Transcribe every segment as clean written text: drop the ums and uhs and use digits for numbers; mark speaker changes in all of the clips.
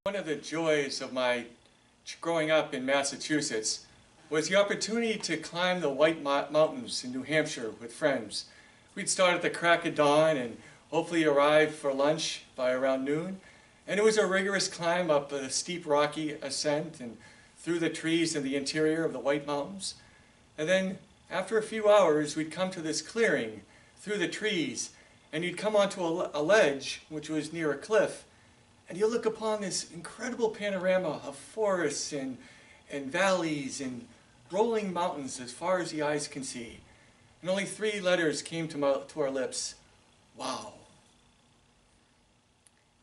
Speaker 1: One of the joys of my growing up in Massachusetts was the opportunity to climb the White Mountains in New Hampshire with friends. We'd start at the crack of dawn and hopefully arrive for lunch by around noon. And it was a rigorous climb up a steep rocky ascent and through the trees in the interior of the White Mountains. And then after a few hours we'd come to this clearing through the trees, and you'd come onto a ledge which was near a cliff, and you look upon this incredible panorama of forests and valleys and rolling mountains as far as the eyes can see. And only three letters came to our lips: wow.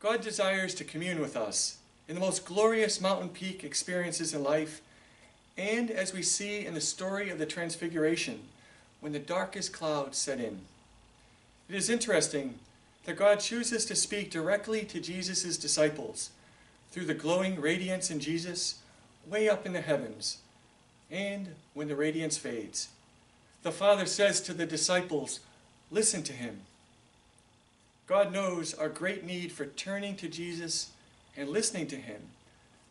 Speaker 1: God desires to commune with us in the most glorious mountain peak experiences in life, and as we see in the story of the Transfiguration, when the darkest clouds set in. It is interesting that God chooses to speak directly to Jesus' disciples through the glowing radiance in Jesus way up in the heavens, and when the radiance fades. The Father says to the disciples, listen to him. God knows our great need for turning to Jesus and listening to him,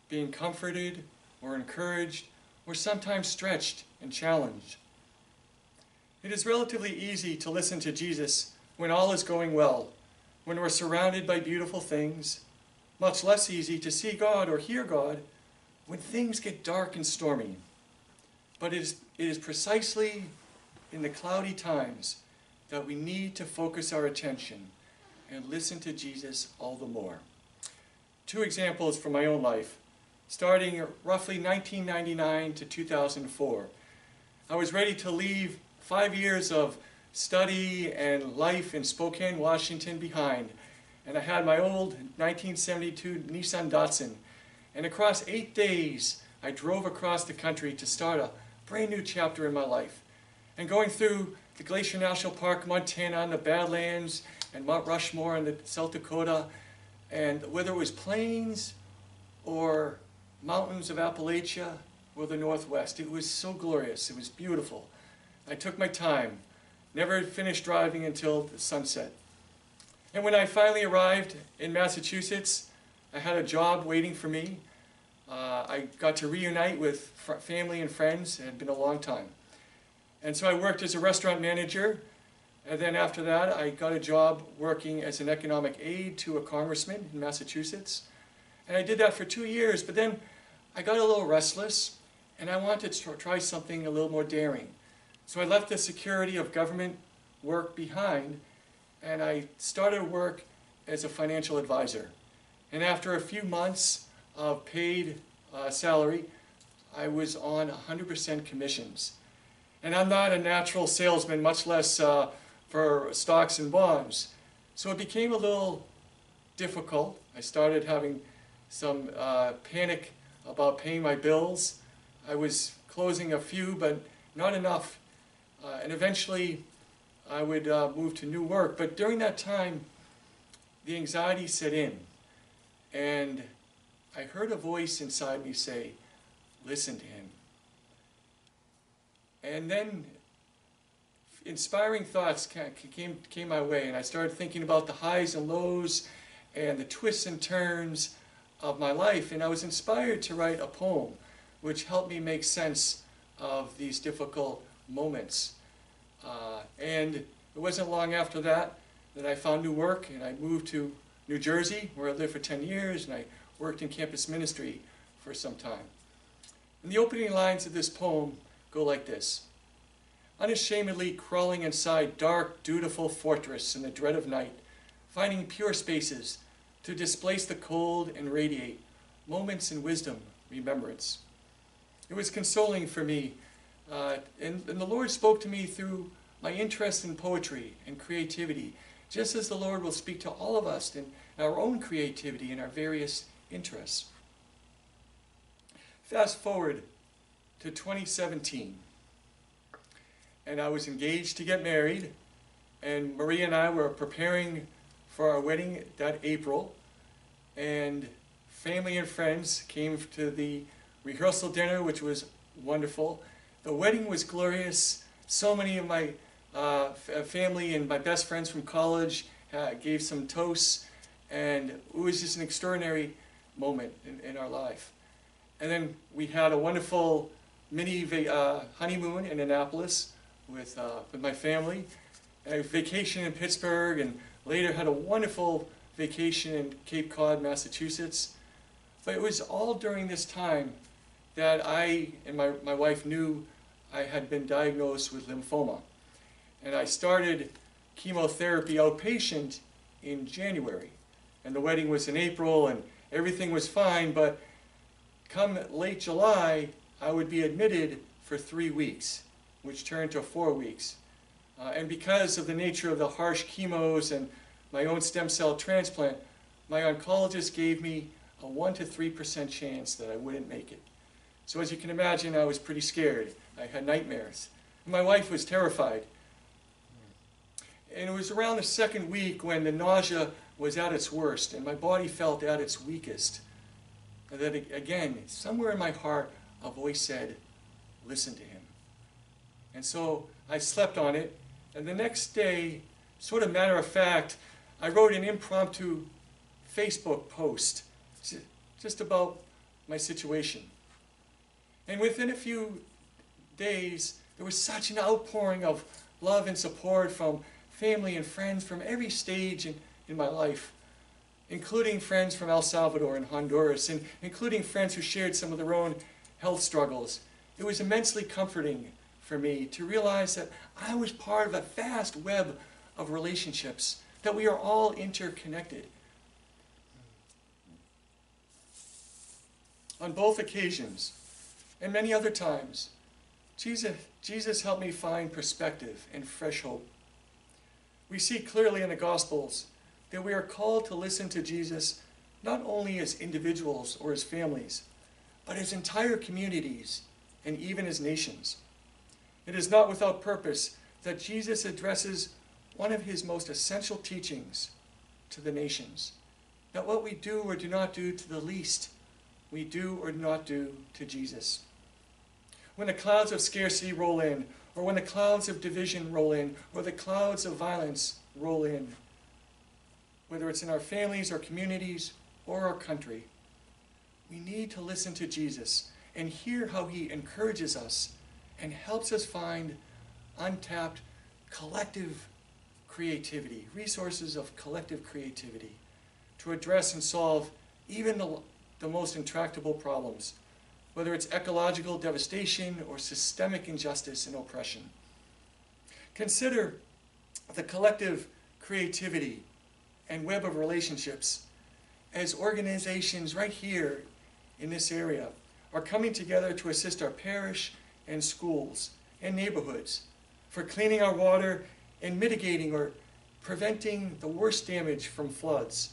Speaker 1: being comforted or encouraged or sometimes stretched and challenged. It is relatively easy to listen to Jesus when all is going well, when we're surrounded by beautiful things. Much less easy to see God or hear God when things get dark and stormy. But it is precisely in the cloudy times that we need to focus our attention and listen to Jesus all the more. Two examples from my own life. Starting roughly 1999 to 2004, I was ready to leave 5 years of study and life in Spokane, Washington behind. And I had my old 1972 Nissan Datsun. And across 8 days, I drove across the country to start a brand new chapter in my life. And going through the Glacier National Park, Montana, and the Badlands, and Mount Rushmore in South Dakota, and whether it was plains or mountains of Appalachia or the Northwest, it was so glorious, it was beautiful. I took my time, never finished driving until the sunset. And when I finally arrived in Massachusetts, I had a job waiting for me. I got to reunite with family and friends. It had been a long time. And so I worked as a restaurant manager, and then after that I got a job working as an economic aide to a congressman in Massachusetts. And I did that for 2 years, but then I got a little restless and I wanted to try something a little more daring. So I left the security of government work behind and I started work as a financial advisor. And after a few months of paid salary, I was on 100% commissions. And I'm not a natural salesman, much less for stocks and bonds. So it became a little difficult. I started having some panic about paying my bills. I was closing a few, but not enough. And eventually I would move to new work. But during that time, the anxiety set in. And I heard a voice inside me say, listen to him. And then inspiring thoughts came my way, and I started thinking about the highs and lows and the twists and turns of my life, and I was inspired to write a poem which helped me make sense of these difficult moments. And it wasn't long after that I found new work, and I moved to New Jersey, where I lived for 10 years, and I worked in campus ministry for some time. And the opening lines of this poem go like this: unashamedly crawling inside dark, dutiful fortress in the dread of night, finding pure spaces to displace the cold and radiate moments in wisdom, remembrance. It was consoling for me, and the Lord spoke to me through my interest in poetry and creativity, just as the Lord will speak to all of us in our own creativity and our various interests. Fast forward to 2017. And I was engaged to get married, and Maria and I were preparing for our wedding that April, and family and friends came to the rehearsal dinner, which was wonderful. The wedding was glorious. So many of my family and my best friends from college gave some toasts, and it was just an extraordinary moment in our life. And then we had a wonderful mini honeymoon in Annapolis with my family, a vacation in Pittsburgh, and later had a wonderful vacation in Cape Cod, Massachusetts. But it was all during this time that I and my wife knew I had been diagnosed with lymphoma. And I started chemotherapy outpatient in January. And the wedding was in April, and everything was fine, but come late July, I would be admitted for 3 weeks, which turned to 4 weeks. And because of the nature of the harsh chemos and my own stem cell transplant, my oncologist gave me a 1 to 3% chance that I wouldn't make it. So as you can imagine, I was pretty scared. I had nightmares. My wife was terrified. And it was around the second week when the nausea was at its worst and my body felt at its weakest. And then again, somewhere in my heart, a voice said, listen to him. And so I slept on it. And the next day, sort of matter of fact, I wrote an impromptu Facebook post just about my situation. And within a few days, there was such an outpouring of love and support from family and friends from every stage in my life, including friends from El Salvador and Honduras, and including friends who shared some of their own health struggles. It was immensely comforting for me to realize that I was part of a vast web of relationships, that we are all interconnected. On both occasions, and many other times, Jesus helped me find perspective and fresh hope. We see clearly in the Gospels that we are called to listen to Jesus not only as individuals or as families, but as entire communities and even as nations. It is not without purpose that Jesus addresses one of his most essential teachings to the nations, that what we do or do not do to the least, we do or do not do to Jesus. When the clouds of scarcity roll in, or when the clouds of division roll in, or the clouds of violence roll in, whether it's in our families, our communities, or our country, we need to listen to Jesus and hear how he encourages us and helps us find untapped collective creativity, resources of collective creativity to address and solve even the most intractable problems, whether it's ecological devastation or systemic injustice and oppression. Consider the collective creativity and web of relationships as organizations right here in this area are coming together to assist our parish and schools and neighborhoods for cleaning our water and mitigating or preventing the worst damage from floods.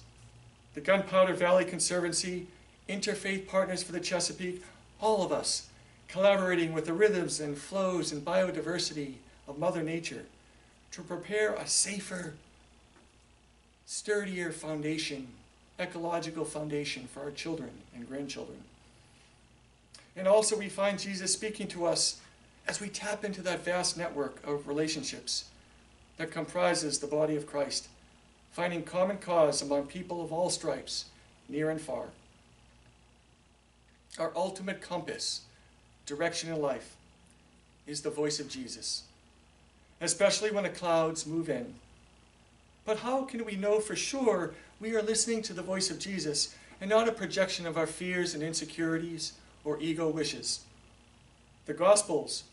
Speaker 1: The Gunpowder Valley Conservancy, Interfaith Partners for the Chesapeake, all of us collaborating with the rhythms and flows and biodiversity of Mother Nature to prepare a safer, sturdier foundation, ecological foundation for our children and grandchildren. And also we find Jesus speaking to us as we tap into that vast network of relationships that comprises the body of Christ, finding common cause among people of all stripes, near and far. Our ultimate compass, direction in life, is the voice of Jesus, especially when the clouds move in. But how can we know for sure we are listening to the voice of Jesus and not a projection of our fears and insecurities or ego wishes? The Gospels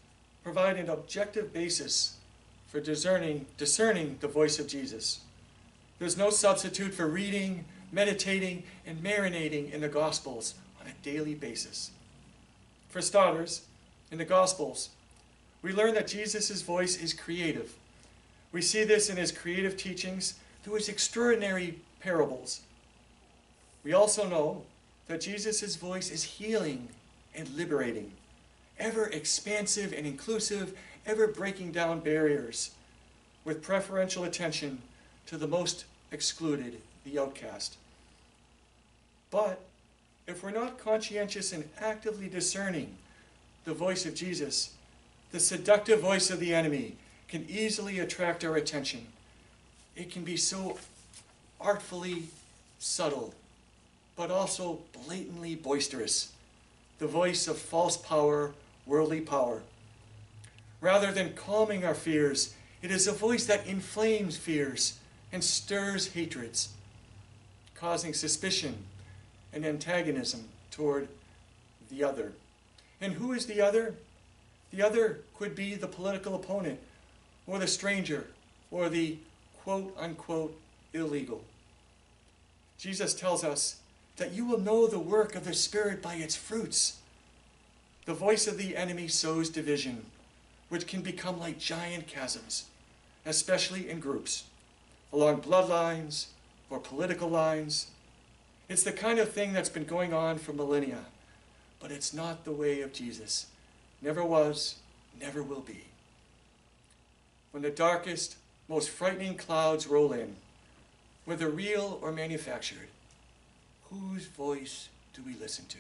Speaker 1: provide an objective basis for discerning the voice of Jesus. There's no substitute for reading, meditating, and marinating in the Gospels on a daily basis. For starters, in the Gospels, we learn that Jesus' voice is creative. We see this in his creative teachings through his extraordinary parables. We also know that Jesus' voice is healing and liberating, ever expansive and inclusive, ever breaking down barriers, with preferential attention to the most excluded, the outcast. But if we're not conscientious and actively discerning the voice of Jesus, the seductive voice of the enemy can easily attract our attention. It can be so artfully subtle, but also blatantly boisterous, the voice of false power, worldly power. Rather than calming our fears, it is a voice that inflames fears and stirs hatreds, causing suspicion and antagonism toward the other. And who is the other? The other could be the political opponent, or the stranger, or the quote-unquote illegal. Jesus tells us that you will know the work of the Spirit by its fruits. The voice of the enemy sows division, which can become like giant chasms, especially in groups, along bloodlines or political lines. It's the kind of thing that's been going on for millennia, but it's not the way of Jesus. Never was, never will be. When the darkest, most frightening clouds roll in, whether real or manufactured, whose voice do we listen to?